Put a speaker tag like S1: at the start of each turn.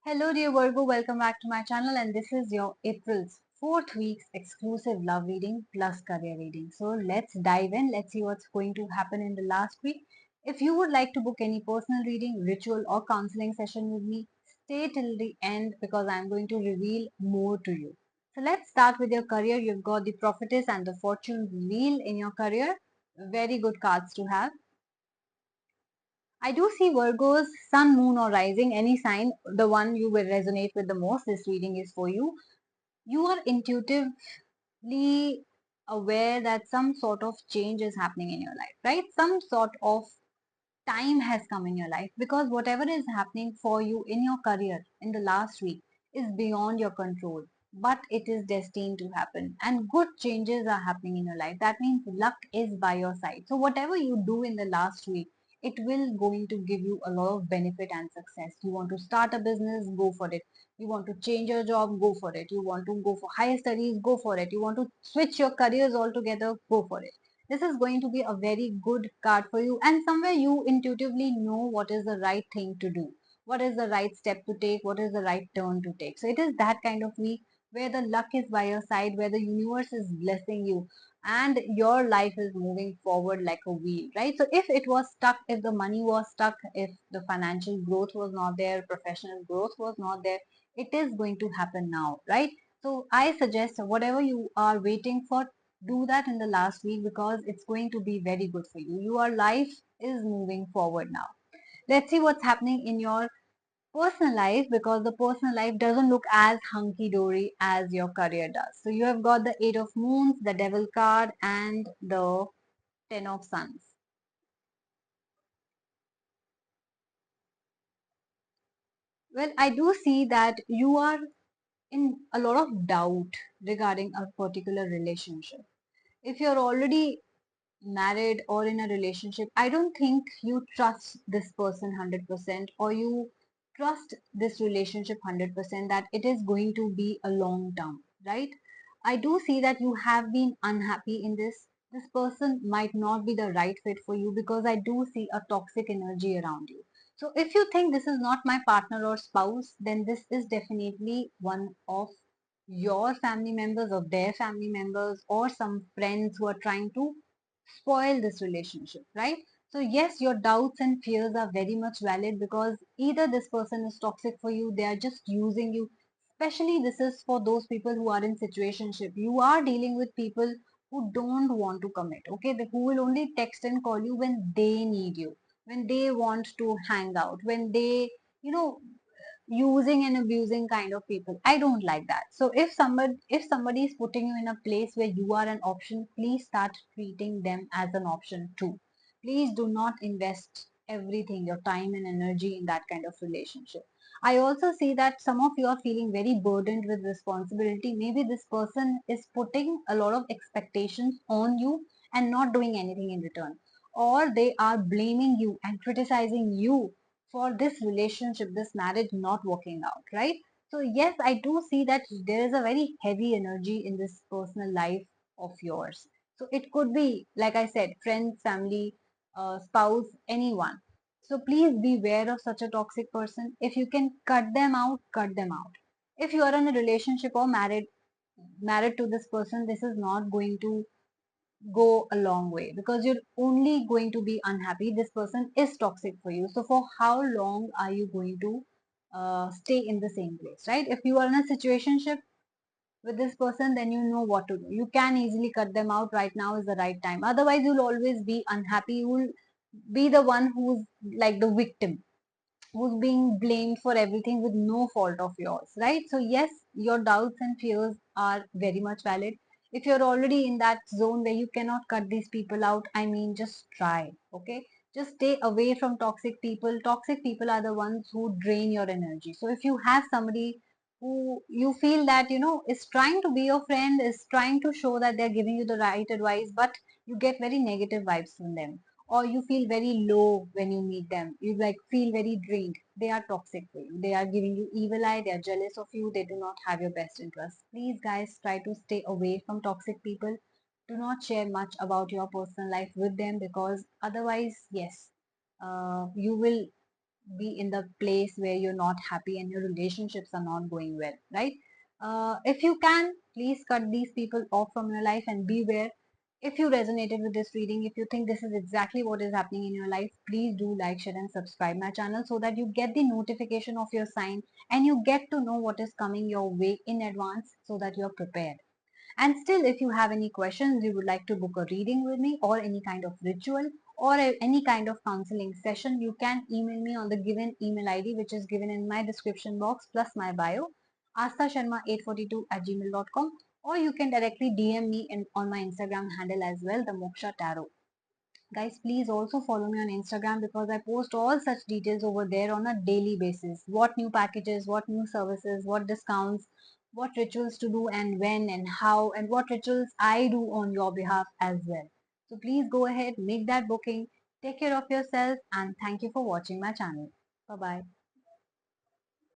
S1: Hello dear Virgo, welcome back to my channel and this is your April's 4th week's exclusive love reading plus career reading. So let's dive in, let's see what's going to happen in the last week. If you would like to book any personal reading, ritual or counseling session with me, stay till the end because I'm going to reveal more to you. So let's start with your career. You've got the prophetess and the fortune wheel in your career. Very good cards to have. I do see Virgo's sun, moon, or rising, any sign, the one you will resonate with the most. This reading is for you. You are intuitively aware that some sort of change is happening in your life, right? Some sort of time has come in your life because whatever is happening for you in your career in the last week is beyond your control, but it is destined to happen and good changes are happening in your life. That means luck is by your side. So whatever you do in the last week, it will going to give you a lot of benefit and success. You want to start a business, go for it. You want to change your job, go for it. You want to go for higher studies, go for it. You want to switch your careers altogether, go for it. This is going to be a very good card for you, and somewhere you intuitively know what is the right thing to do, what is the right step to take, what is the right turn to take. So it is that kind of week where the luck is by your side, where the universe is blessing you and your life is moving forward like a wheel, right? So if it was stuck, if the money was stuck, if the financial growth was not there, professional growth was not there, it is going to happen now, right? So I suggest whatever you are waiting for, do that in the last week because it's going to be very good for you. Your life is moving forward now. Let's see what's happening in your personal life because the personal life doesn't look as hunky dory as your career does. So you have got the Eight of Moons, the Devil card, and the Ten of Suns. Well, I do see that you are in a lot of doubt regarding a particular relationship. If you're already married or in a relationship, I don't think you trust this person 100% or you trust this relationship 100% that it is going to be a long term, right? I do see that you have been unhappy in this. This person might not be the right fit for you because I do see a toxic energy around you. So if you think this is not my partner or spouse, then this is definitely one of your family members or their family members or some friends who are trying to spoil this relationship, right? So yes, your doubts and fears are very much valid because either this person is toxic for you, they are just using you. Especially this is for those people who are in situationship. You are dealing with people who don't want to commit, okay? Who will only text and call you when they need you, when they want to hang out, when they, you know, using and abusing kind of people. I don't like that. So if somebody is putting you in a place where you are an option, please start treating them as an option too. Please do not invest everything, your time and energy in that kind of relationship. I also see that some of you are feeling very burdened with responsibility. Maybe this person is putting a lot of expectations on you and not doing anything in return. Or they are blaming you and criticizing you for this relationship, this marriage not working out, right? So yes, I do see that there is a very heavy energy in this personal life of yours. So it could be, like I said, friends, family, spouse, anyone. So please beware of such a toxic person. If you can cut them out, cut them out. If you are in a relationship or married to this person, this is not going to go a long way because you're only going to be unhappy. This person is toxic for you. So for how long are you going to stay in the same place, right? If you are in a situationship with this person, then you know what to do. You can easily cut them out. Right now is the right time. Otherwise, you'll always be unhappy. You will be the one who's like the victim, who's being blamed for everything with no fault of yours, right? So yes, your doubts and fears are very much valid. If you're already in that zone where you cannot cut these people out, I mean, just try, okay? Just stay away from toxic people. Toxic people are the ones who drain your energy. So if you have somebody who you feel that, is trying to be your friend, is trying to show that they're giving you the right advice, but you get very negative vibes from them, or you feel very low when you meet them, you like feel very drained, they are toxic for you. They are giving you evil eye, they are jealous of you, they do not have your best interest. Please guys, try to stay away from toxic people. Do not share much about your personal life with them because otherwise, yes, you will be in the place where you're not happy and your relationships are not going well, right? If you can, please cut these people off from your life and beware. If you resonated with this reading, if you think this is exactly what is happening in your life, please do like, share, and subscribe my channel so that you get the notification of your sign and you get to know what is coming your way in advance so that you're prepared. And still, if you have any questions, you would like to book a reading with me or any kind of ritual or any kind of counseling session, you can email me on the given email ID, which is given in my description box plus my bio, asthasharma842@gmail.com, or you can directly DM me on my Instagram handle as well, the Moksha Tarot. Guys, please also follow me on Instagram because I post all such details over there on a daily basis. What new packages, what new services, what discounts, what rituals to do and when and how, and what rituals I do on your behalf as well. So please go ahead, make that booking, take care of yourself, and thank you for watching my channel. Bye bye.